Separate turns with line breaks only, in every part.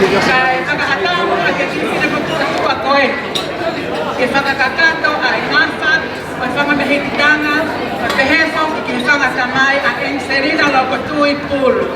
Kaya kakatawa mo at yung pinagpagkakatuwa ko eh. Kaya kakakato ay nasa, magpamamahitidanga, magpahepong, ikisang asamay, ang enserina lokotuit pulo.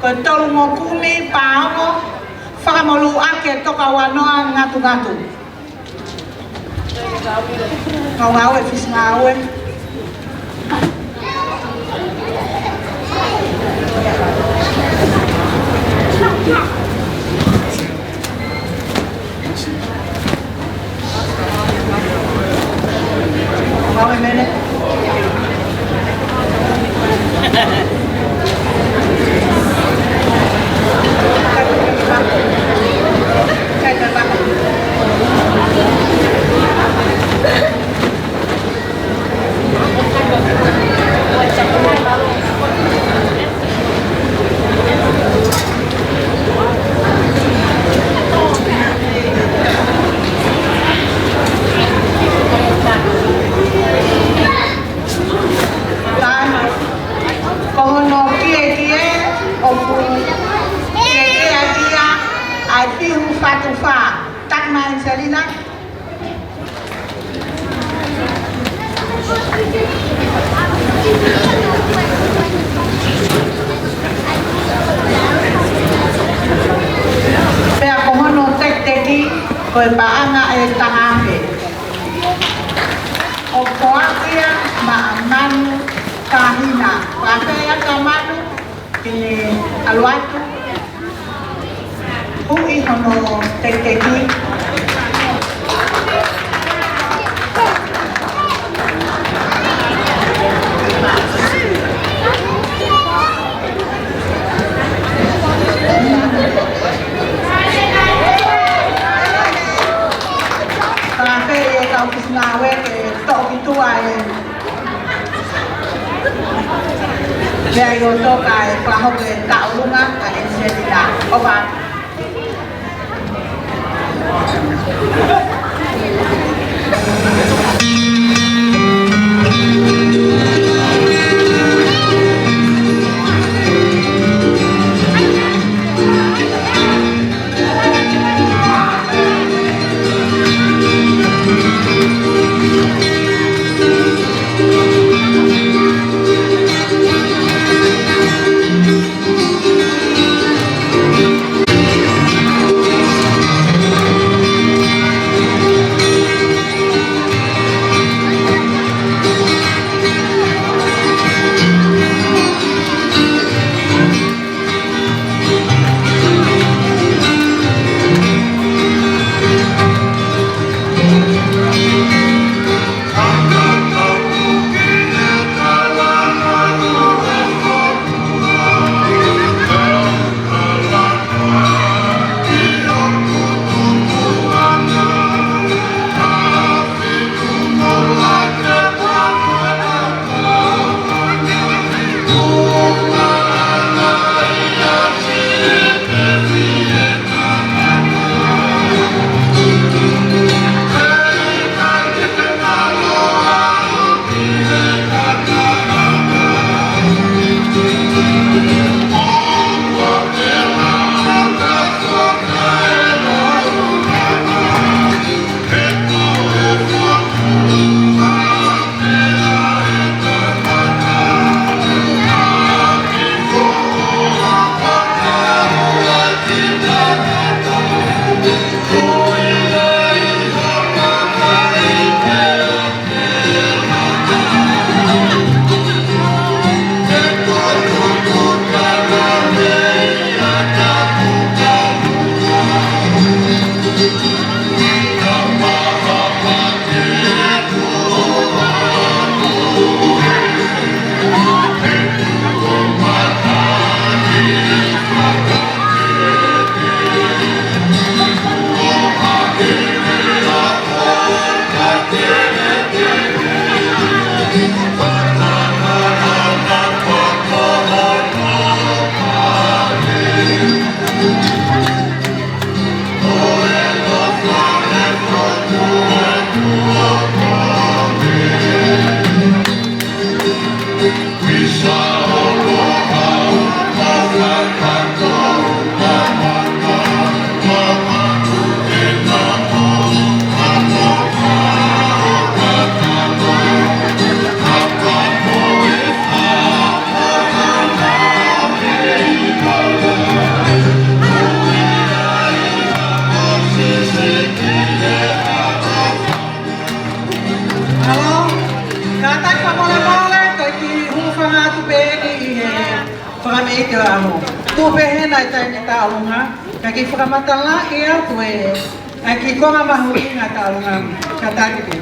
ko tolu mo kumi paongo whakamolu ake toka wanoa ngatu. Ngau e fis ngau e. Ngau e mene. Koe paanga e tangape. O koakia ma manu kahina. Pakea ka manu kini aluatu. Hui hono tekeki. Ngawe ke tok itu ay dia yo tok ay paho ke taulunga ay sedila obat whakamei te aho. Tūpehe nai tai ni tā alunga, ka ki whakamatala e atu ai ki konga mahu i ngā tā alunga ka tākite.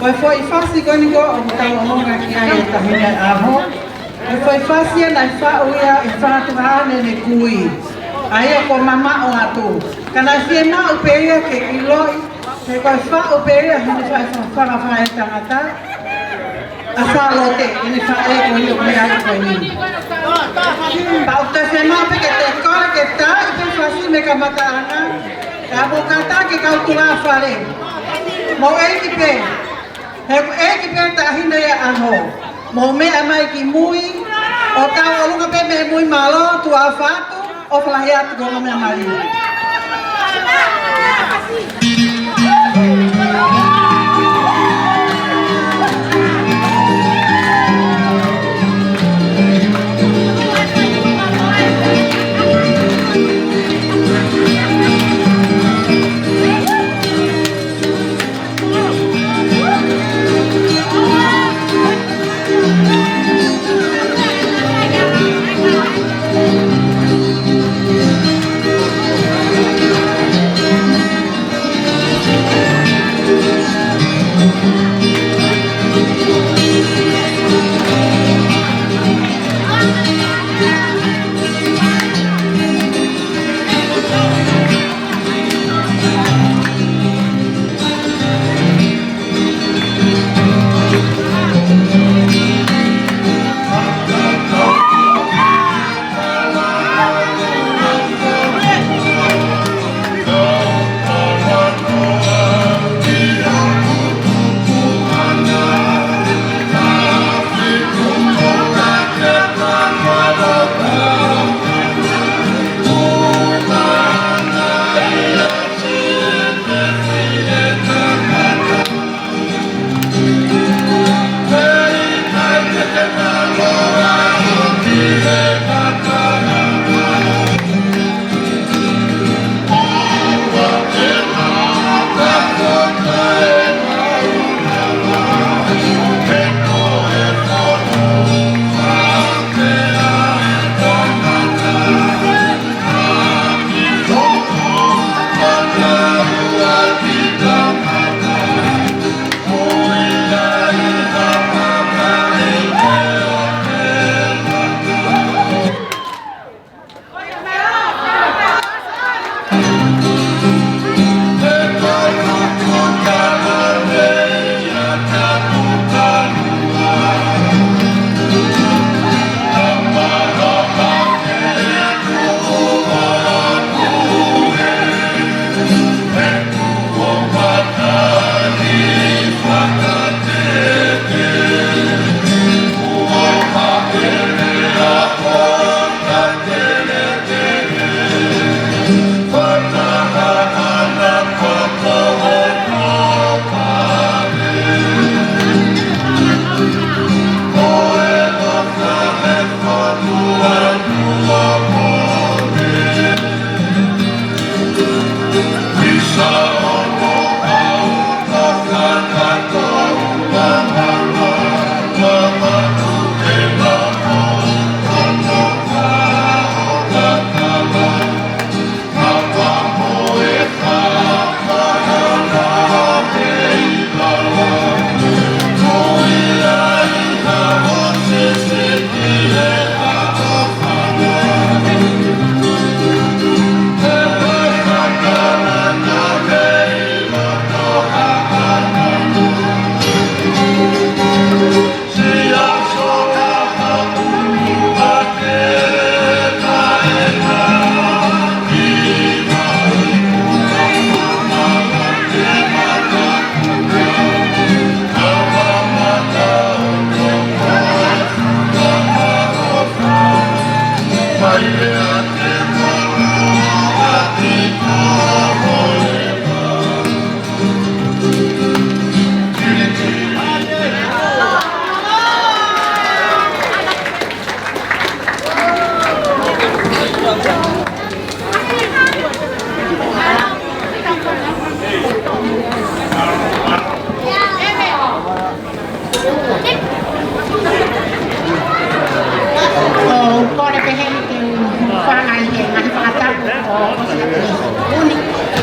Oi fo I whasi koni ko o tau honga ki ai e tahine aho. Oi fo I whasi e nai whau ia I whātuhane ne kui. Ai e ko mama o atu. Ka nai whie mā upeia ke iloi, ke koe whau upeia hini whai tangata. A whalote, hini whae ko hi o mea ai koe ni. Pau te whenau ke te kore ke tā, I te whasi me ka mataanga. Ka mokata ke kautunga whare. Mo eiki pe. He eiki pe ta hina ia aho. Mo mea mai ki mui. O tau olunga pe me mui malo tu a whatu. O whalahi atu konga mea mari.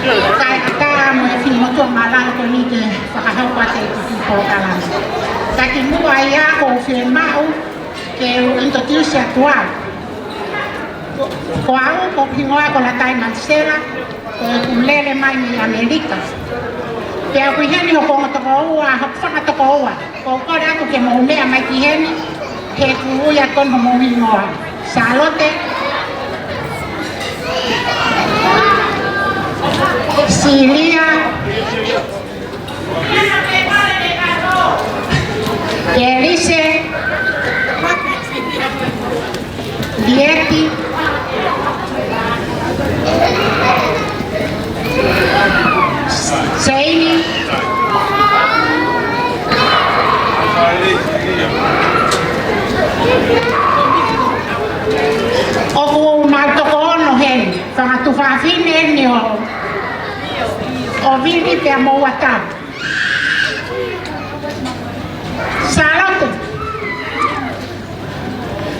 Kaya kata mo yung tuang malang ko ni ke sa kahapwa sa ito kalang. Kaya mo ay ako firmao ke introduce atual. Ko ako ko pingoa ko la tay Mansela kung lele mai ni Amerika. Kaya ko heni ko to ko wa fa to ko wa. Ko ko ra ko ke mo me mai ki heni ke ku ya kon mo pingoa. Salote Silia Kerise Lieti Seini Oku maltokono hen Whakatufawhine ni o vili pe mo wata. Salate.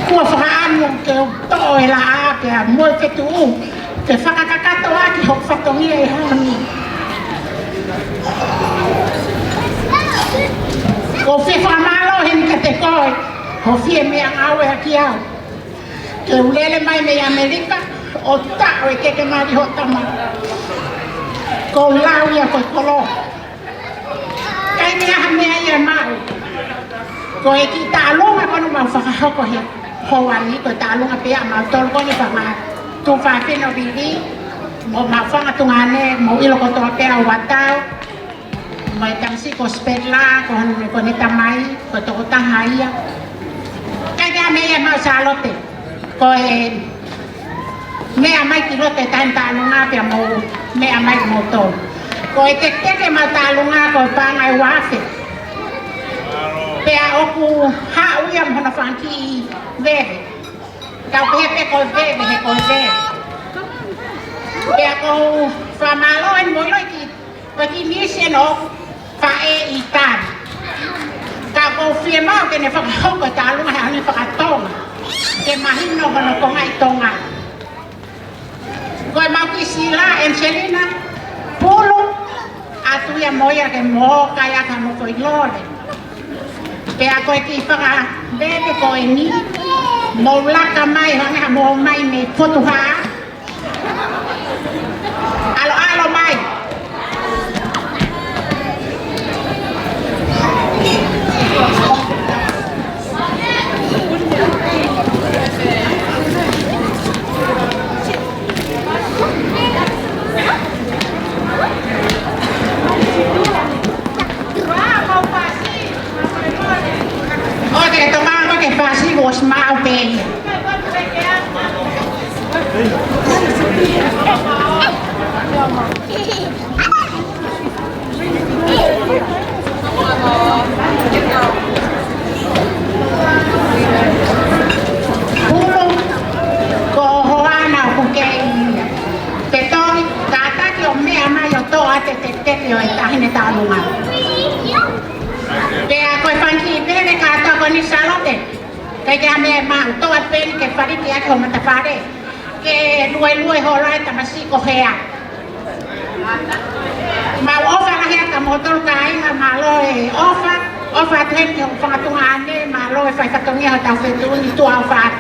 Kua whakaano ke to e la a ke mo ke tu ke whakakakato a ki hok whatongi e honi. Ko whamalo hen ka te koe ho fie mea awe a ki au. Ke ulele mai me Amerika o tao e keke mari ho tama. Ko lau ia ko kolo. Kai mea hamea ia mau. Ko e ki tālonga kono mau whakahoko he hoani ko tālonga pia mau tolu koni whanga tu whawhino viri mo mau whanga tungane mo ilo ko toa pia o watau mo e tamsi ko spetla ko ne tamai ko toko taha ia. Kai mea mau salote. Ko e mea mai ki rote tain tālunga pia mo mea mai mo tō. Ko e te teke ma tālunga ko e pāngai wafe. Pea oku hau ia mhona whanki i veve. Kau pepe ko veve he ko veve. Pea ko whamalo en moilo ki nisi en o whae i tāri. Kau ko whie mau ke ne whakahoko tālunga he ane whakatonga. Ke mahino hono ko ngai tonga. Koe mau ki sila en Selina pulu atu ia moia ke mo kaya ka mo koi lore. Pea koe ki whaka bebe koe ni mo laka mai hanga mo mai me fotuha. Alo mai. Oke, tomar que fácil vos mal bem. Pulo ko hoana ko ke te toi tata ki o mea mai o to ate te o e tahine tālunga. Pea koe whanki pere kata ko ni salote. Kei kia mea maa toa peni ke whariki ake o matawhare. Ke luai horai tamasi ko hea. Mau ofa na hea ka motor ka inga malo e ofa tenki o whangatunga ane malo e whaifatongia o tau whetu ni tua o whaat.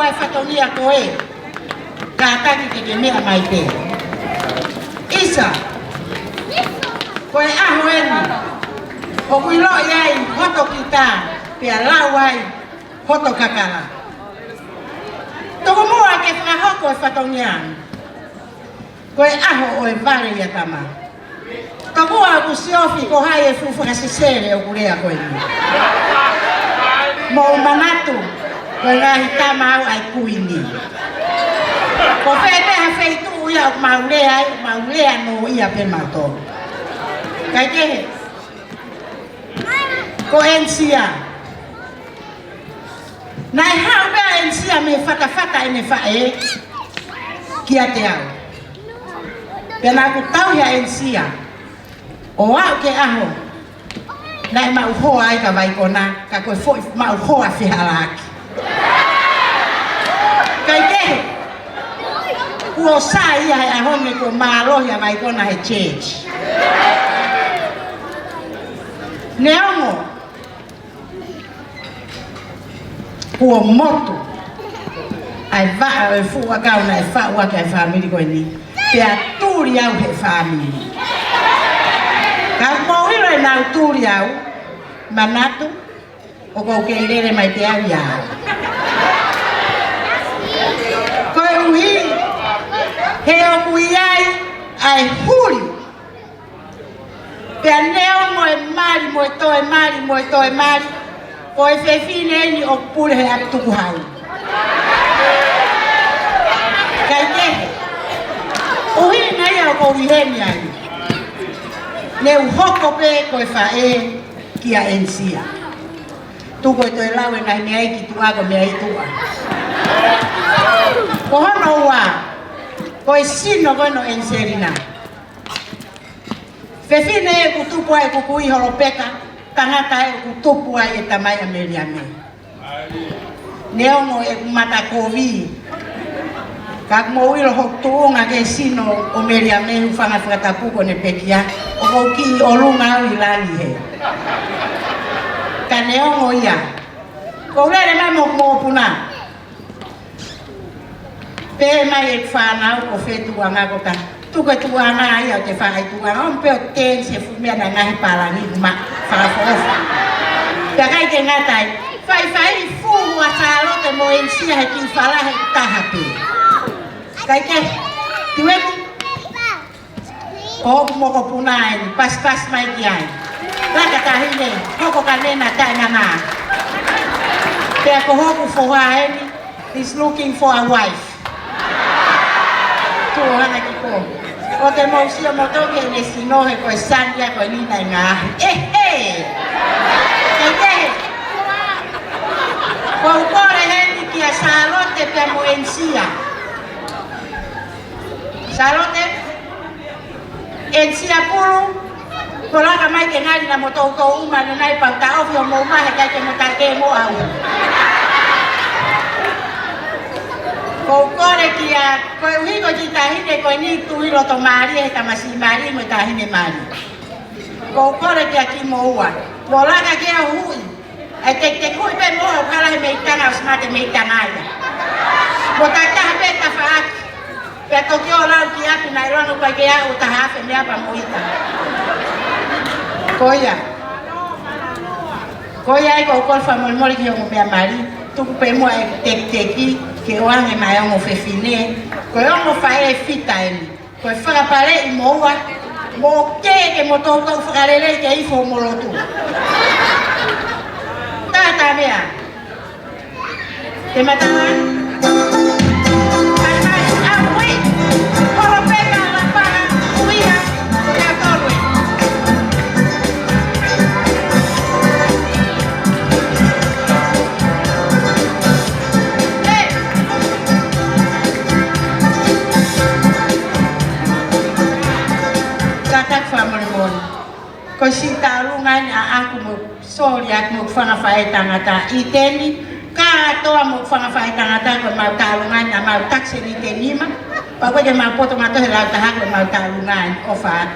ai whatonia koe. Ka taki ke mea mai te. Isa. Koe aho eni. O kui lo iai hoto ki tā. Pea lau ai hoto kakara. Toko mua ke whakahoko e whatonia. Koe aho o e vare ia tama. Toko mua ku siofi ko hai e fuwhakasesere o kurea koe ni. Mo manatu. Koe ngahi tama au ai kuini. Ko whenea wheitu ia o maulea no ia pe mato. Kai kehe. Ko ensia. Nai hau mea ensia me whakawhaka ene whae. Kia te au. Pena ku tau ia ensia. O au ke aho. Nai mau hoa ai ka waikona. Ka koe fo mau hoa whihalaki. Kai kehe. Kuo sa ia he ahome ko maalohi a waikona he church. Neongo. Kuo motu. Ai waa e fua kauna e whaua ki ai whamiri koe ni. Pea tūri au he whamiri. Ka mōhiro e nau tūri au. Manatu. O kou ke lere mai te au iau. Koe uhi. He oku iai ai huri. Pea neongo e mari mo e toe mari. Ko e whewhine eni o pure he aptuku hau. Kai kehe. Uhi nei au kou iheni ai. Ne uhoko pe ko e whae kia ensia. Tuko e toi lau e nai mea iki tuago mea itua. Ko hono ua. Ko e sino koe no enserina. Whewhine e kutupu ai kukui horo peka. Tangata e kutupu ai e tamai a meri a me. Neongo e kumata kovi. Kak mowiro hok tuunga ke sino o meri a me ufanga whakatapuko ne pekia. O hoki o lunga au ilani he. Ka neongo ia. Ko urere mai mo puna. Pe mai e whanau o whetua ngako ka. Tuko e tua ngā ia o te whaai tua ngā. On peo ten se fumea na ngahi parangi ma whakafofa. Pea kai ke ngatai. Whai fuhu a Charlotte mo ensia he ki whalahe taha pe. Kai ke. Tueti. Ko hoku moko puna eni. Pas mai ki ai. Laka tahine. Hoko ka nena tai ngā. Pea ko hoku foha eni. He's looking for a wife. Tuhana ki ko. O te mausio motoke ne sinohe koe sandia koe nina i ngahi. Kei ko ukore hendi ki a Charlotte pia mo ensia. Charlotte? Ensia puru. Ko laka mai ke ngari na motou uma na nai pauta ofi o mo umahe kai ke motake mo au. Ko kore ki a koe uhiko ki tahine koe ni tuhiro to mari e tamasi mari mo tahine mari. Ko kore ki a ki mo ua. Ko laka ki a hui. E te kui pe mo o kala he meitanga o smate meitanga ia. Ko tataha pe ta whaaki. Pe toki o lau ki atu na irono koe ke a o taha afe mea pa moita. Ko ia. Ko ia e ko kolfa molmori ki o mo mea mari. Tuku pe mo e teki. Ke oange mai ongo whewhine, koe ongo whae fita eni. Koe whakapare i moua, mo ke mo tōtou whakarere ke ifo morotu. Tātā mea. Te matanga. Mai, aui, horo peka la whaka, uia, kia torwe. Ko si tarungan a aku mo sorry at mo whangawhai tangata i teni ka toa mo whangawhai tangata ko mau tarungan na mau taksi ni tenima pa ko mau poto mato he lau tahak ko mau tarungan o whaat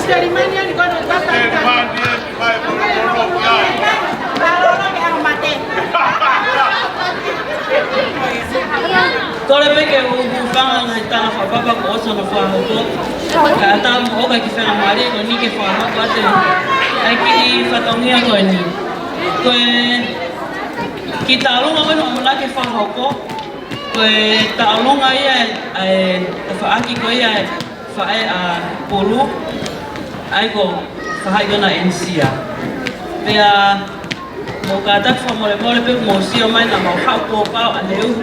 Serimania ni kono tata.
Tole peke ufanga na itana fa baba ko oso na fa ko. Ata mo ka ki fena mari ko ni ke fa no ko ate. Ai ki fa tongia ko ni. Ko ki ta lo mo no la ke fa ko. Ko ta lo nga ai fa aki ko ia fa ai a polu. Ai ko fa ha na NCA. Pea mo ka ta fa mo le pe mo si o mai na mo ha ko pa aneu.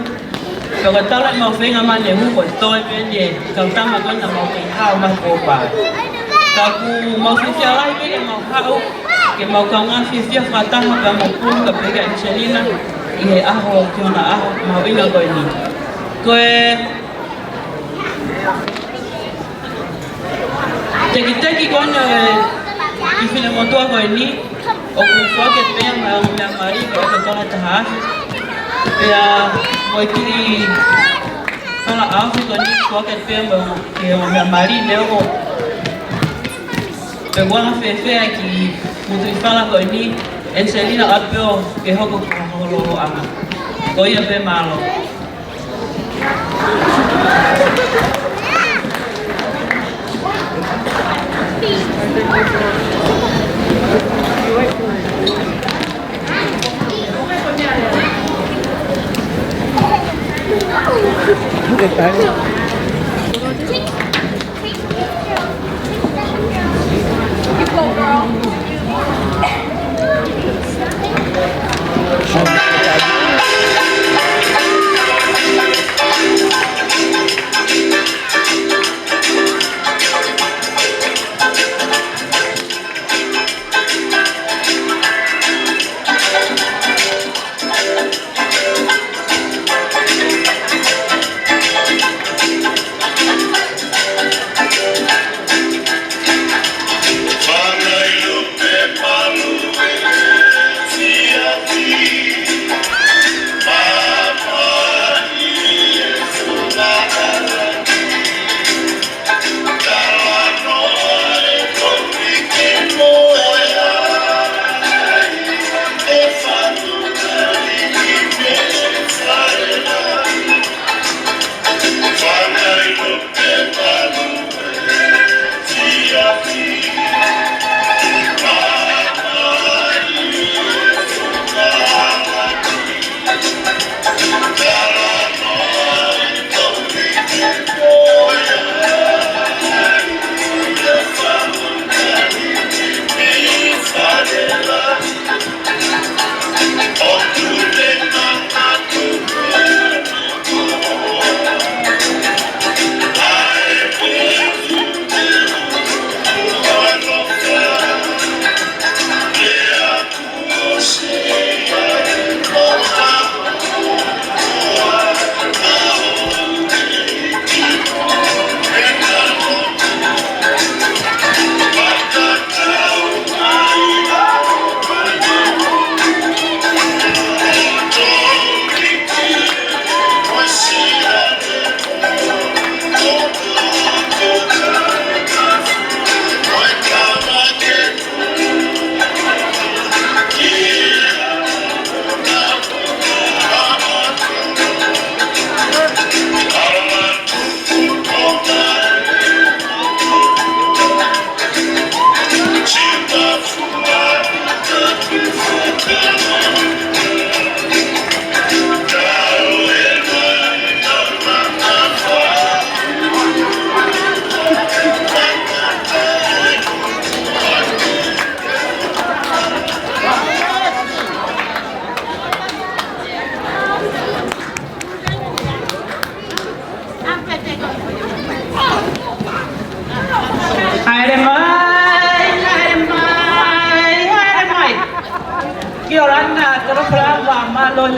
Kalau kata lah mau feng aman deh, mau kotor pendek. Kalau tak makan tak mau kau mah kopa. Tapi mau fisial lagi pendek mau kau, ke mau kau ngan fisial kata makan mau pun kepega Angelina. Ihe aho, kiona aho, mau ingat kau ini. Kau teki kau ni, ifile motor kau ini, aku fokus pengen mau mari kau kata lah tahap. Ya, mau kiri kalau aku kan ni fokus pengen mau mari leo. Peguang fefe aqui, muito fala kau ini, Angelina apel ke hoko holo ama. Kau ia pe malo.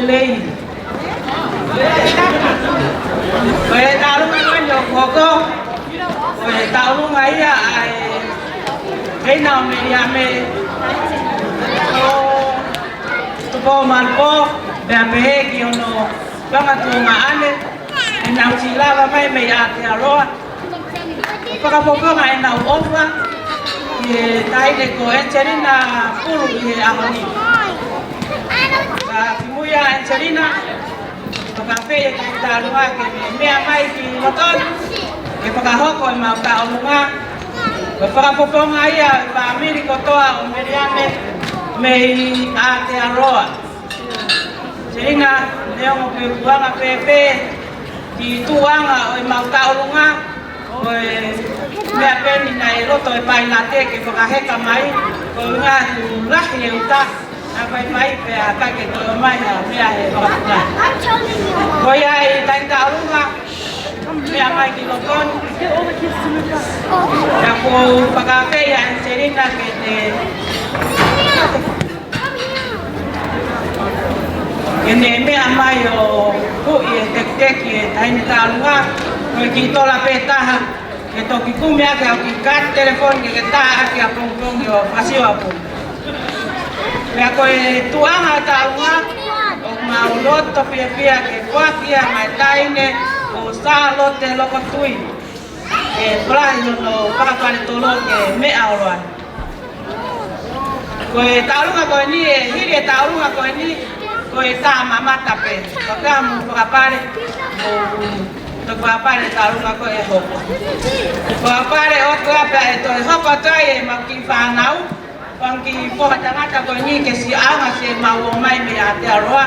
Lei. Vậy tao lúc anh nhọc của cô. Vậy tao lúc ấy cái nào mình nhà mình cô mà cô để bé kêu nó bác mà tụi mà ăn đi nào chỉ là mày mày ăn thì rồi. Bác có ngày nào ốm quá taile ko Angelina pulu i ahoni. Kimuia Angelina, pakawhea ki tālunga ke mea mai ki loton, ke pakahoko i mau taonunga, ke whakapoponga ia i whaamiri kotoa o Meriame me i Aotearoa. Angelina, neongo pe kuanga pepe, ki tuanga o i mau taonunga, o mea peni nei roto e pai nā te ke whakaheka mai, ko ngā lahi e uta, a pai mai pe a kai ke tō mai a mea he whakaputa. Ko ia i taita arunga, mea mai ki lokon, ia ko whakawhea Angelina ke ne mea mai o hui e teki e taita arunga, ko ki tola pētaha, ke toki kume ake au ki kat telefoni ke taha ake a pongpongi o pasio apu. Mea koe tuanga taunga o mauloto pia ke kuakia mai taine o sa lote loko tui. E prahi no pakapane tolo ke mea oroa. Koe taurunga koe ni e hiri e taurunga koe ni koe ta mamata pe. Wakamu pakapare o pakapare taurunga koe e hoko. Pakapare o koe pe e toi hoko toi e maki whanau. Pangki poha tangata koe ni ke si anga se mau o mai me Aotearoa.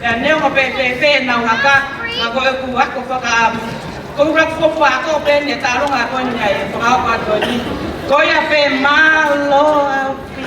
Ea neo mo pe nau haka, ma koe ku ako whakaamu. Ko ura kuopu ako pene taronga koe ni ai, whakaoko ato ni. Koe a pe malo au pi.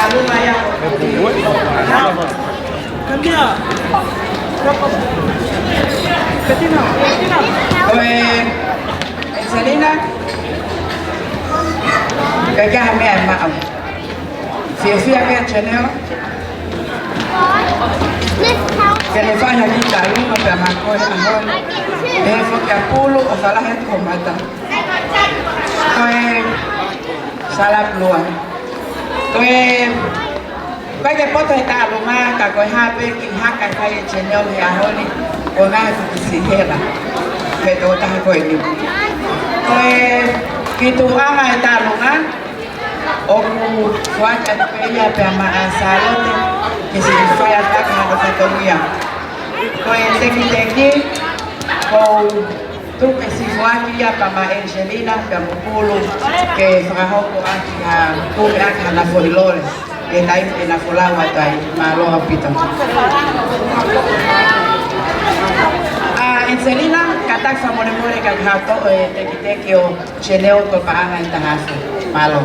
talunga ya.
Cambia.
Selina, kaya mea mau. Fia mea channel. Kenefanya kita talunga pa makoi ahon. Defo kapulu o salahet komata. Salap luar. Bagi foto kita rumah kakoi hape kinhakan kaya channel ya honi. Ona sihela. Pero tayo ko ini. Kitu ama kita rumah. Oku kuat at peya pama asalote. Kasi faya tak na fotonya. Teki ko tu kasi fuaki ya pama Angelina kamupulu ke fraho ko aki ha ku aki na folilores. Que tayo pinafulawa tayo malo apito. Angelina katak sa mone kag hato teki o cheneo ko paanga itahaso malo.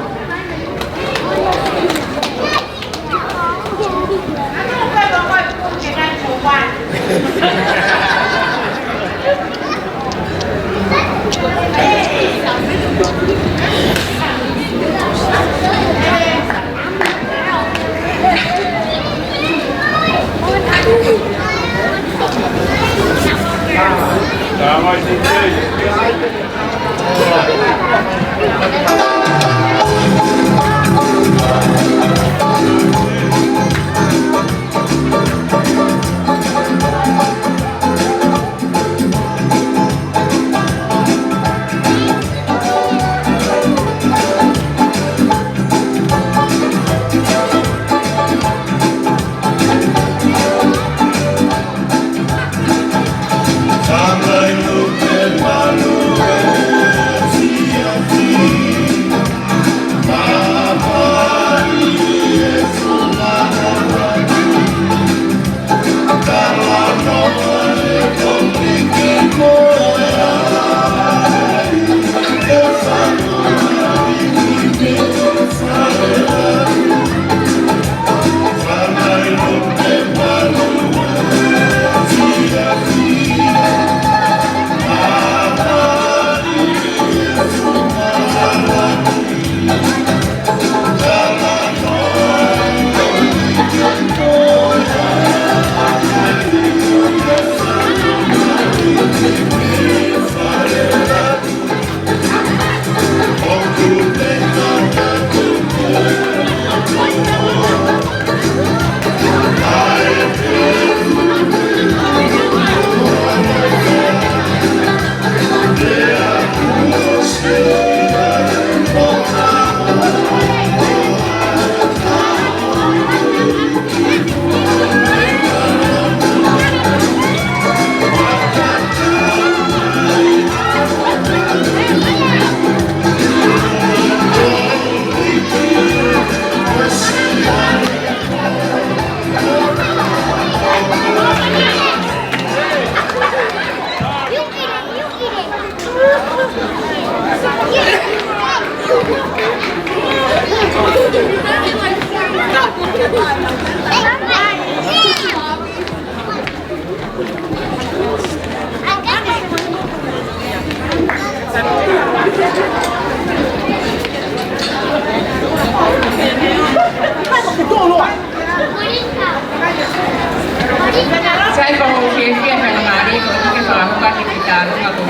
Saya kalau kira-kira kalau mari kalau kita kalau bukan kita lu aku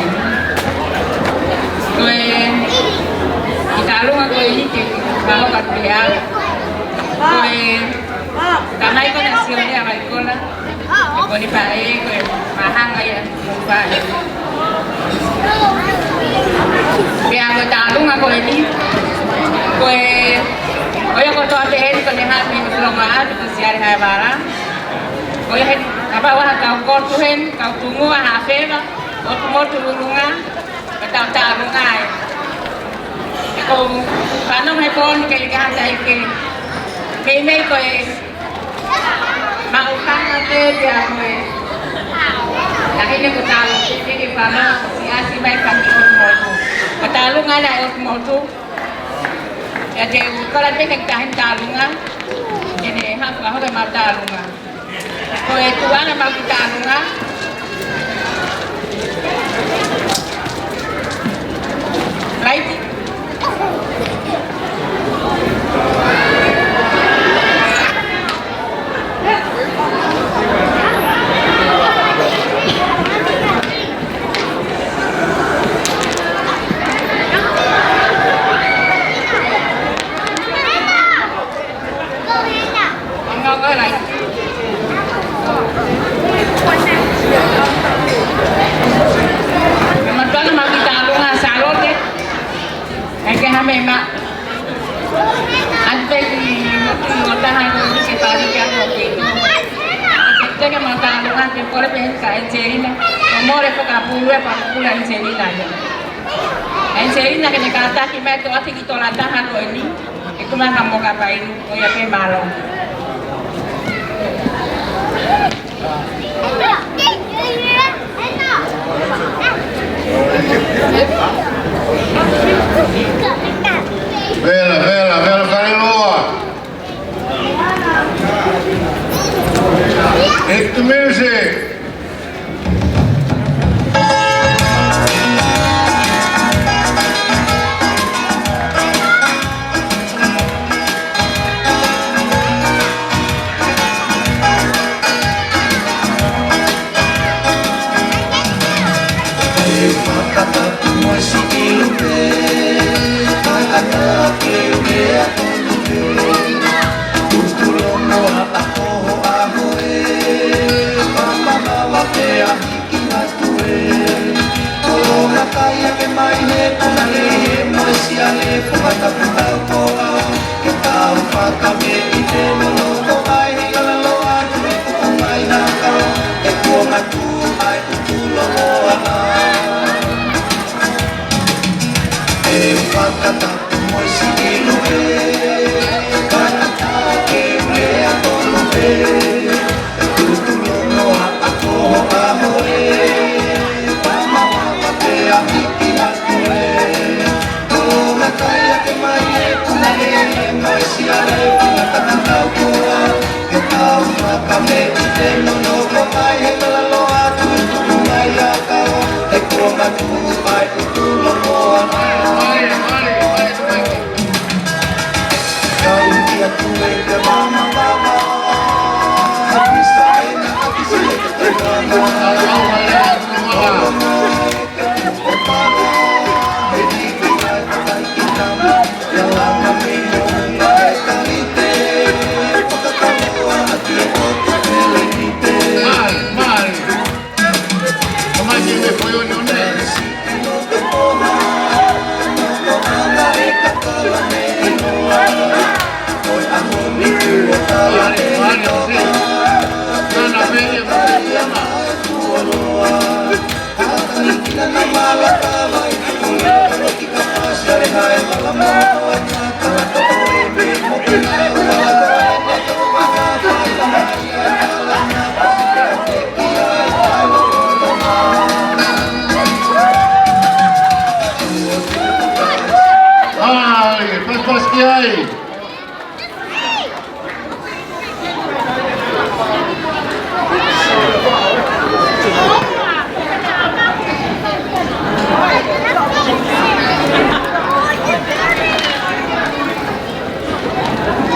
ini, kita lu aku ini kalau kat dia, karena itu hasilnya apa itu lah, kalau dipakai mahang aja, dipakai. Biar aku tahu aku ini, yang kau tahu deh itu nih hati selama itu siar hai barang. Kau yang apa wah kau tuhen kau tunggu wah apa lah, kau tunggu tulungan, kau tahu lungai. Kau kanong hai pon kailangan tayo kay kau mau kan ada dia kau. Dahil ko tahu ini paano si baik kami mau. Kau nggak ada mau tu. Jadi kalau kita tahan talungan matalunga. Ko e tuana makitalunga. Right? Magkano makitalunga sa lote? Ay kaya may Antes ngotahan ko si pari ka ko kito. Kaya matalungan ke por pensa en serina. Amore po kapulwe pa pula en serina. En serina que ne kata ki meto ati ki tola tahan ko ni. Ito man kamo kapain ko ya pe malo.
Vela, Karilua. Hit the music.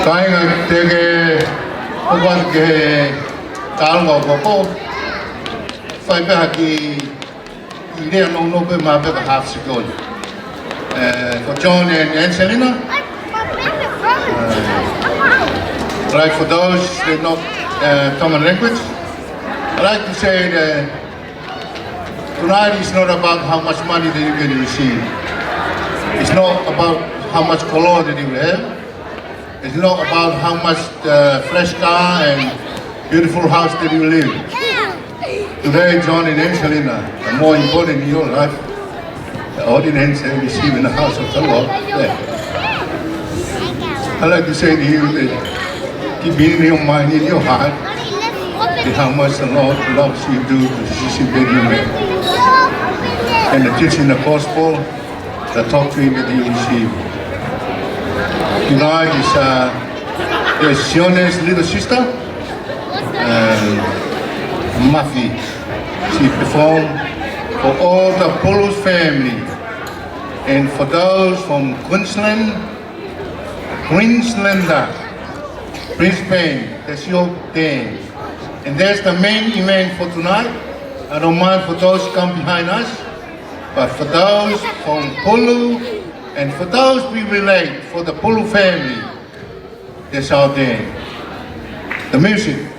Kainga tege oban ke talwa bobo fai pe haki ile no pe ma pe half second for John and Selena right for those that not common language I like to say that tonight is not about how much money that you're going to receive. It's not about how much color that you have. It's not about how much fresh car and beautiful house that you live. Today, John and Angelina are more important in your life. The audience that you receive in the house of the Lord. Yeah. I like to say to you that keep in your mind, in your heart, that how much the Lord loves you do to see that you make. And the teaching the gospel, the doctrine that you receive. Tonight is Sione's little sister, Muffy. She performed for all the Poulos family. And for those from Queenslander, Brisbane, that's your day. And that's the main event for tonight. I don't mind for those who come behind us, but for those from Pulu and for those we relate, for the Pulu family, that's our day. The music.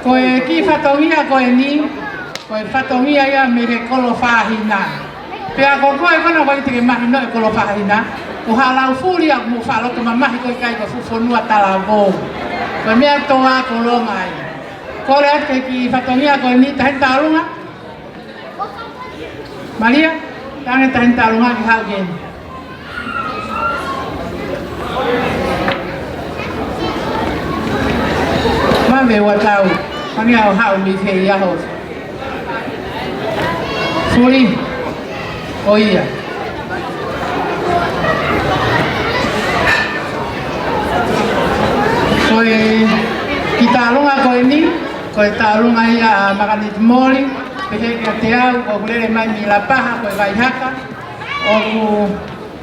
Koe ki whatongia koe ni, koe whatongia ia me he kolo whahina. Pea ko koe kono koe te mahi no e kolo whahina, ko halau furi a mu whaloto ma mahi koe kai ko fufonua tala vō. Koe mea toa ko lo mai. Kore ate ki whatongia koe ni tahen tālunga? Maria, tange tahen tālunga ki hau geni. Mame wa tau, kani au hau mi te iaho. Furi, o ia. Koe, ki tālunga koe ni, koe tālunga ia a Makanit Mori, pehe kia te au, o kulere mai mi la paha, koe Waihaka, o ku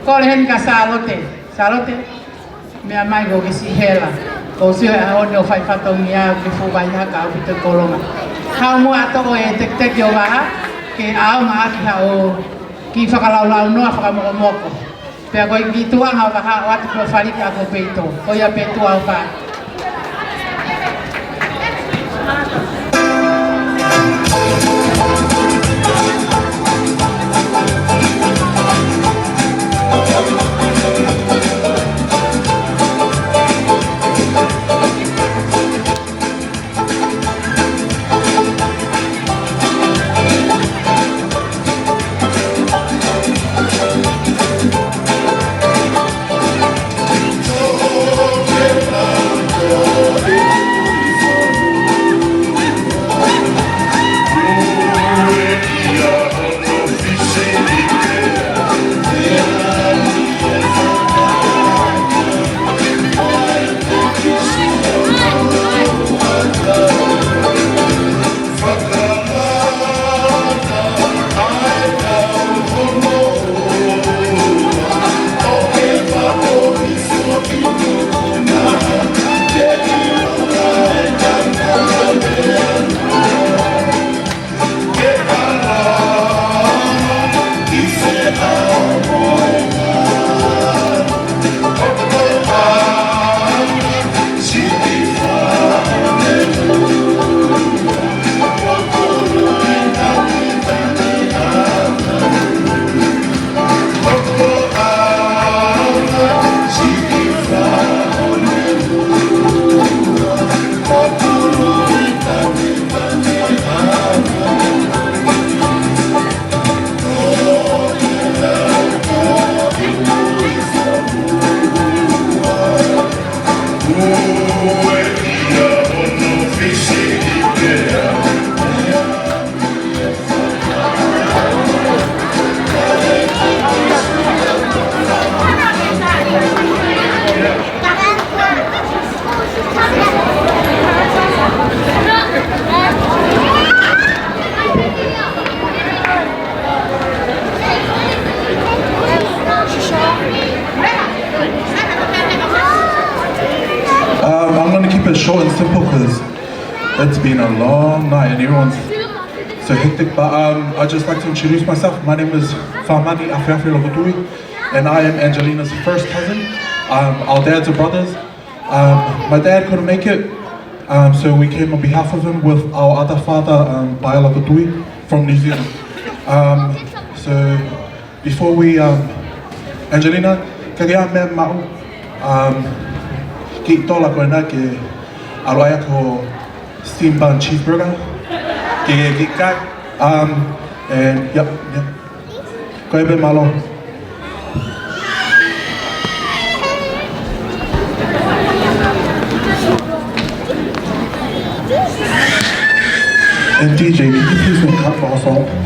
kore hen ka Salote, mea mai ko ki Sihela. O sio a hone o whai whatongia ke fu Waihaka au ki te kolonga. Hau mua atoko e tek o waha, ke ao maa ki hao ki whakalaulau noa whakamoko. Pea koe ki tuanga o waha o atu kua wharika ako peito. O ia pe tua o wha.
Oh, because it's been a long night and everyone's so hectic. But I'd just like to introduce myself. My name is Whamani Awhiawhi Lokotui, and I am Angelina's first cousin. Our dads are brothers. My dad couldn't make it, so we came on behalf of him with our other father, Baia Lokotui, from New Zealand. So before we, Angelina, ka rea mea mau, ki tola koe nā ke aroia ko steam bun cheeseburger, ki kai, and yep. Koe be malo. And DJ, can you please make cut for our song?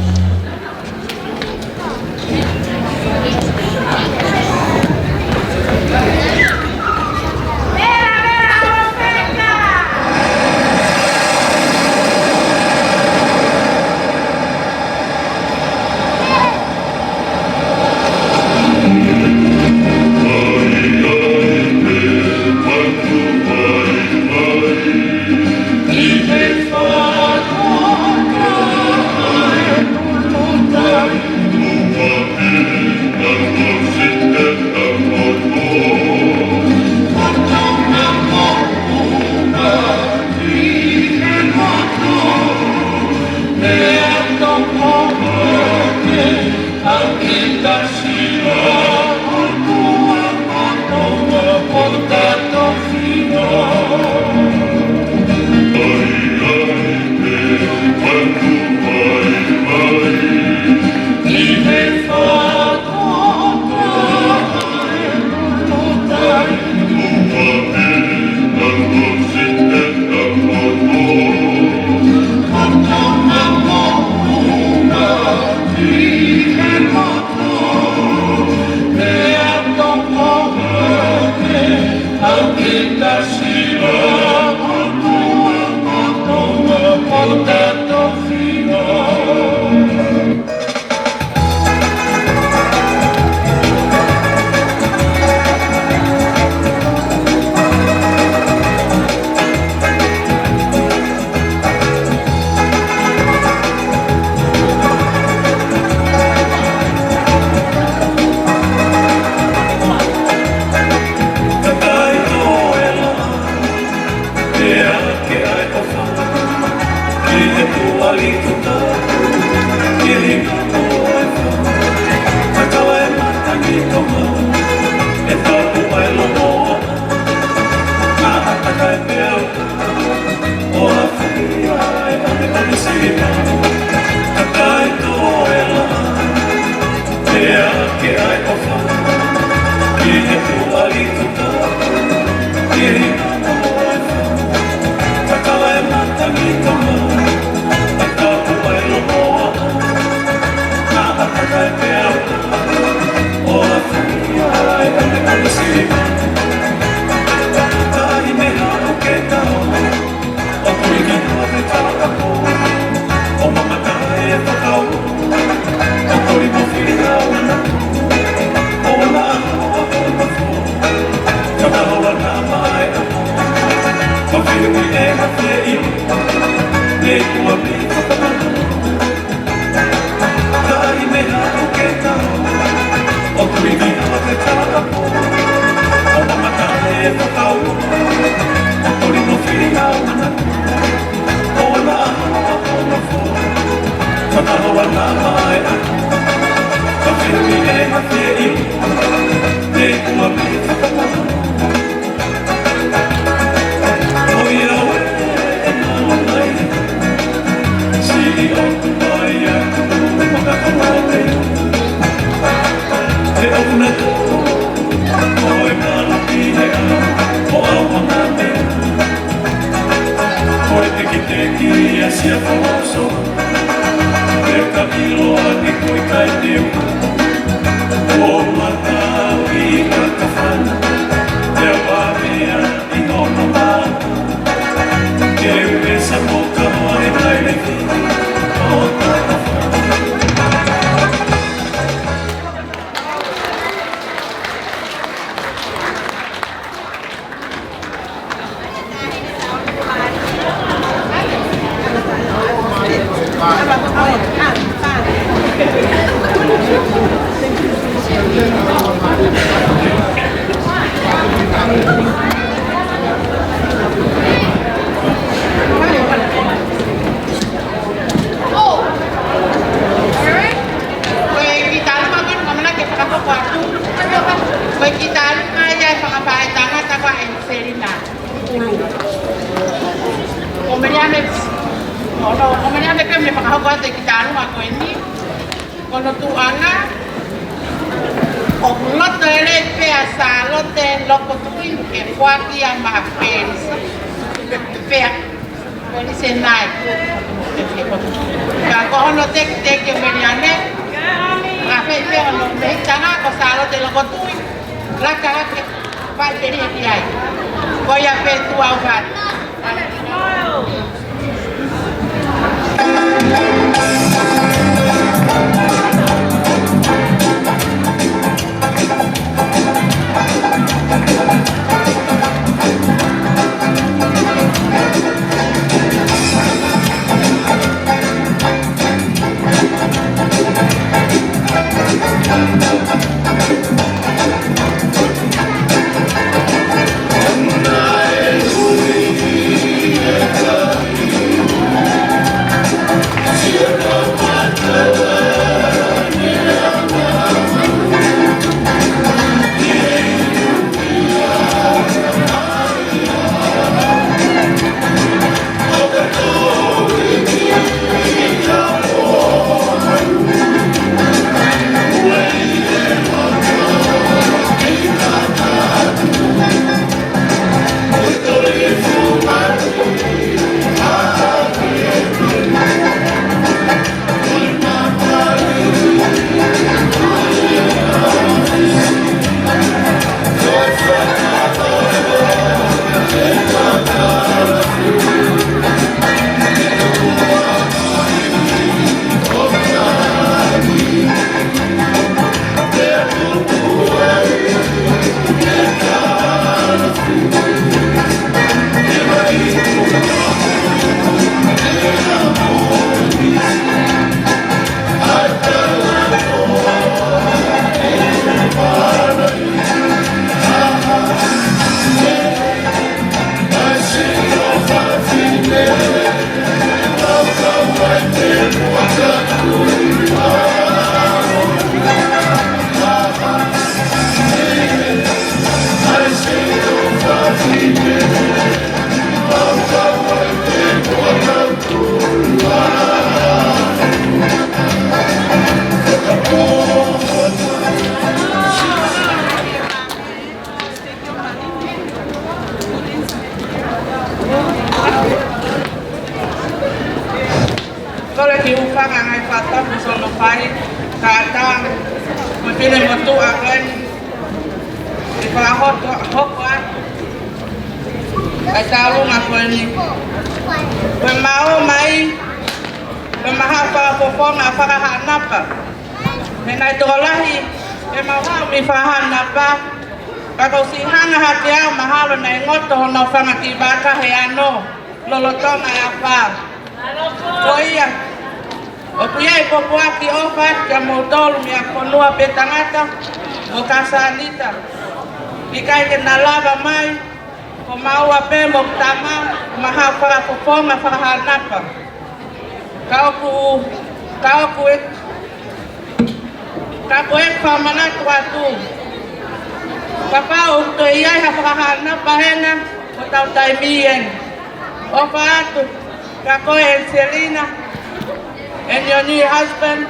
And your new husband.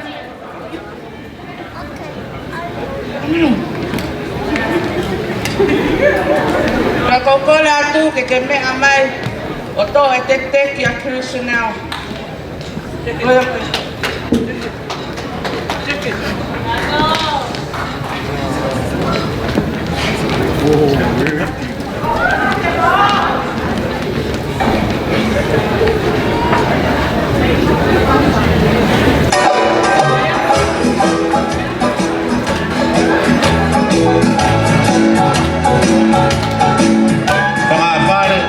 Kakokola tu que me amai oto etek ya Krishna.
Pangapare,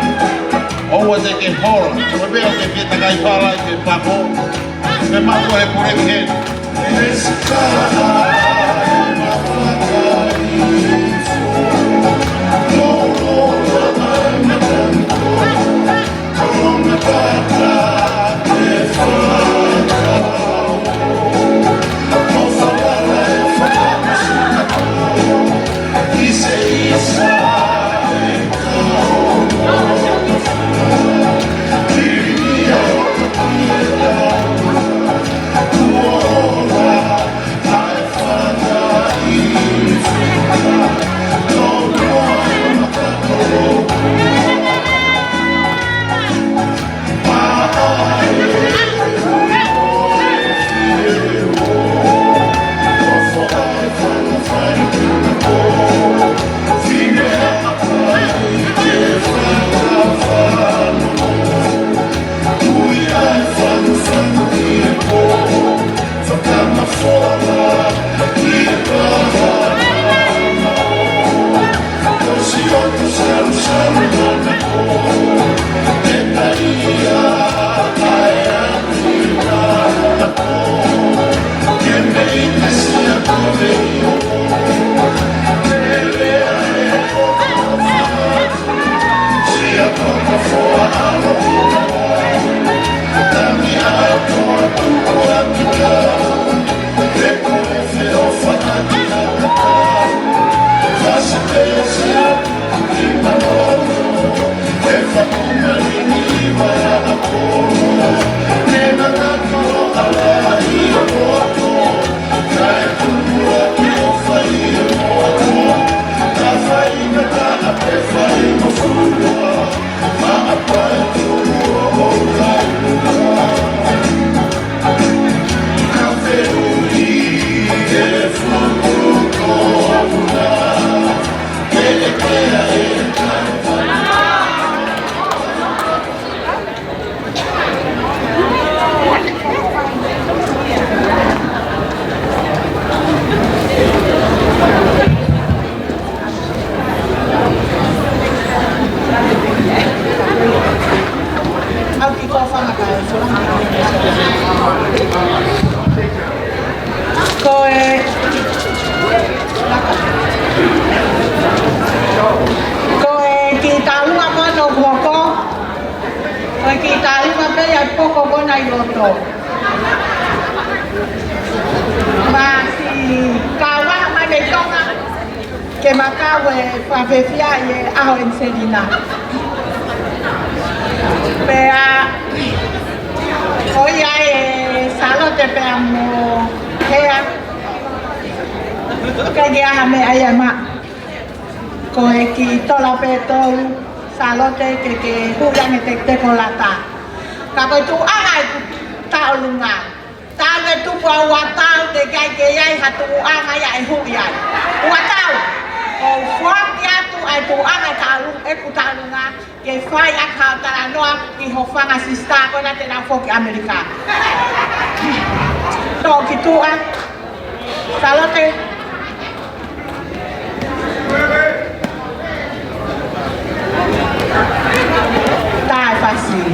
o wate ke horo, o veo que fiesta que hay para y que papo, me mato de por el bien.
que makawe favefia ye aho enselina. Pea oya salote pea mo hea kage ahame ayama ko ki tola pe tolu salote que huyan te kolata kako tu ahai taulunga tawe tu kwa watau de kage yai hatu anga yai huyai watau o fuak ya tu ai tu anga talung talunga que fai akha taranoa ki hofanga sista ko na tena foki Amerika to kitua salote tá fácil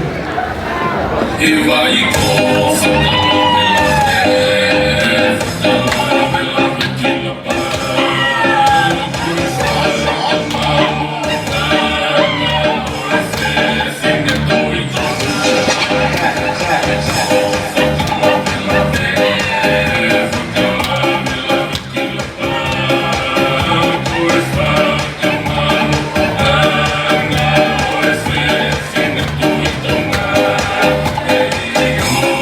e vai Come on.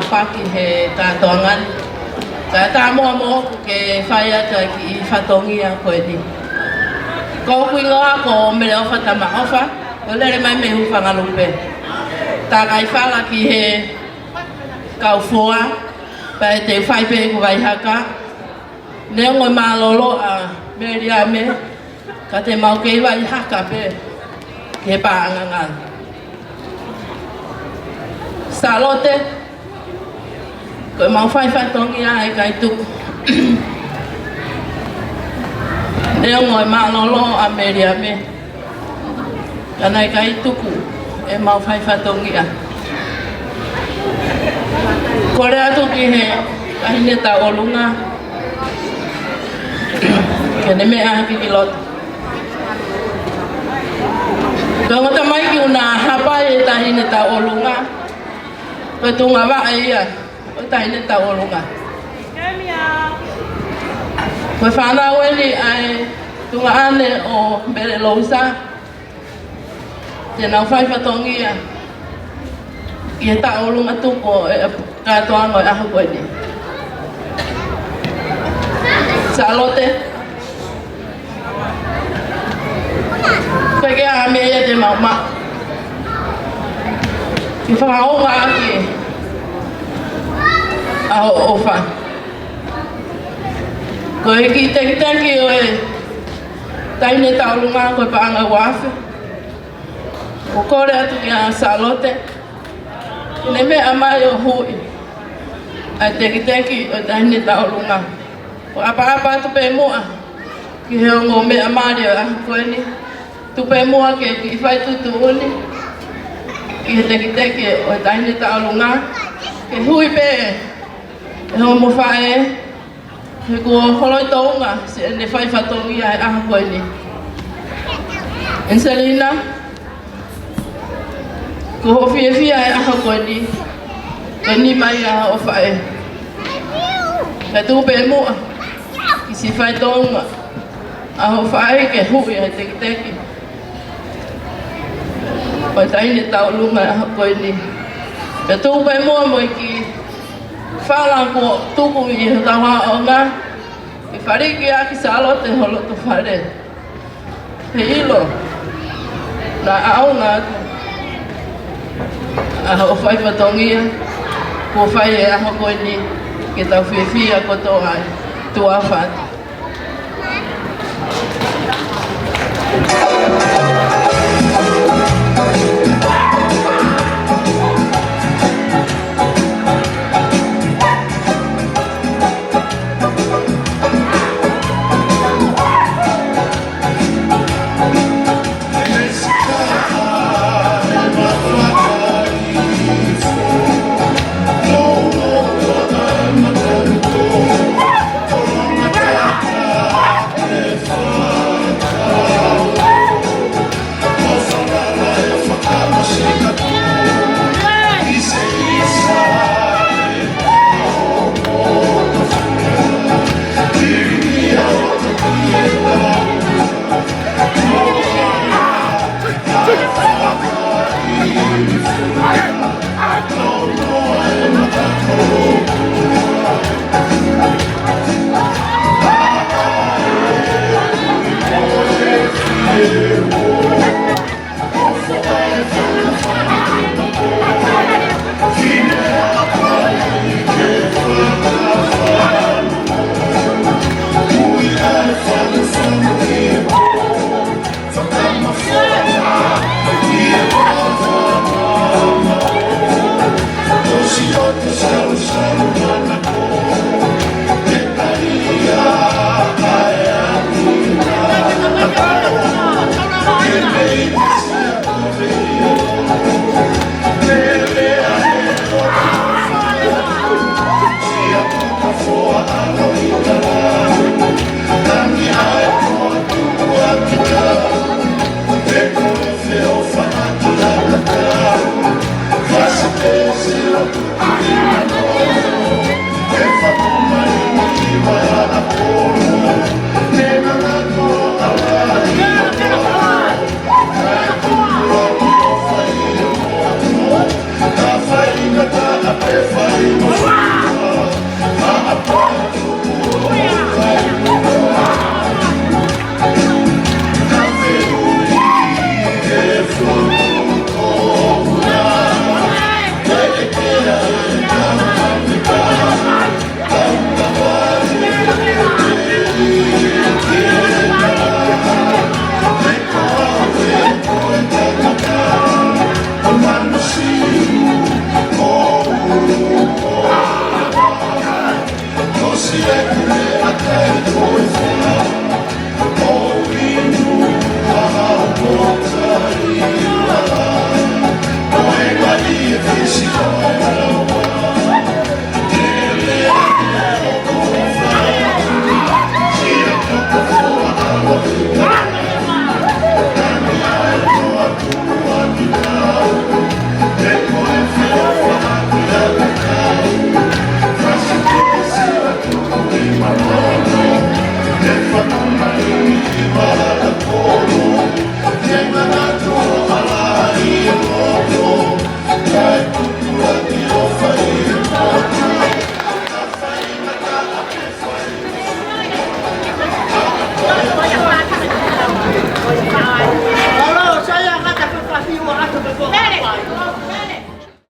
whaki he katoa ngani. Ka tā mua mo ke whai ata ki I whatongi a koe ni. Ko kui ngoa ko mele ofa tama ofa, o lere mai me hufanga lupe. Tā kai whala ki he kau fua, pa e te whai pe ku vai haka. Nea ngoi malolo a meri a me, ka te mau kei vai haka pe, ke pā angangan. Salote, koe mau whai whatongi a e kai tuku. Nea ngoi malolo a meri a me, ka nai kai tuku e mau whai whatongi a. Kore atu ki he kahine ta olunga, kene mea ki ki loto. Ka ngota mai ki una hapa e tahine ta olunga, ka tunga wa ia, o tahine ta olunga. Koe whana weli ai tunga ane o Bere Lousa, te nau whai whatongia, I e ta olunga tuko e katoa ngoi aha koe ni. Salote, koe ke a mea te mauma. Ki whakaonga aki aho ofa. Koe ki teki o e taine taulunga koe paanga wafe. Ko kore atu ki a Salote. Ne me amai o hui. Ai teki o taine taulunga. Ko apa tu pe moa. Ki he ongo me amari o aha koe ni. Tu pe moa ke ki whai tutu uni. Ki he teki o taine taulunga. Ke hui pe. E homo whae. He kua holoi taunga. Se ne whai whatongi ai aha koe ni. Angelina. Ko ho fia e aha koe ni. Koe ni mai aha o whae. Ka tupe mua. Ki si whai tonga. Aho whae ke hui e teki. Koe taine tau lunga aha koe ni. Ka tupe mua mo ki whalang ko tuku I tawa o ngā. Ki whariki a ki Salote holo tu whare. He ilo. Na au ngā tu. Aho whai whatongia, ko whai e aho koe ni, ke tau whiwhia koto ai, tua whati.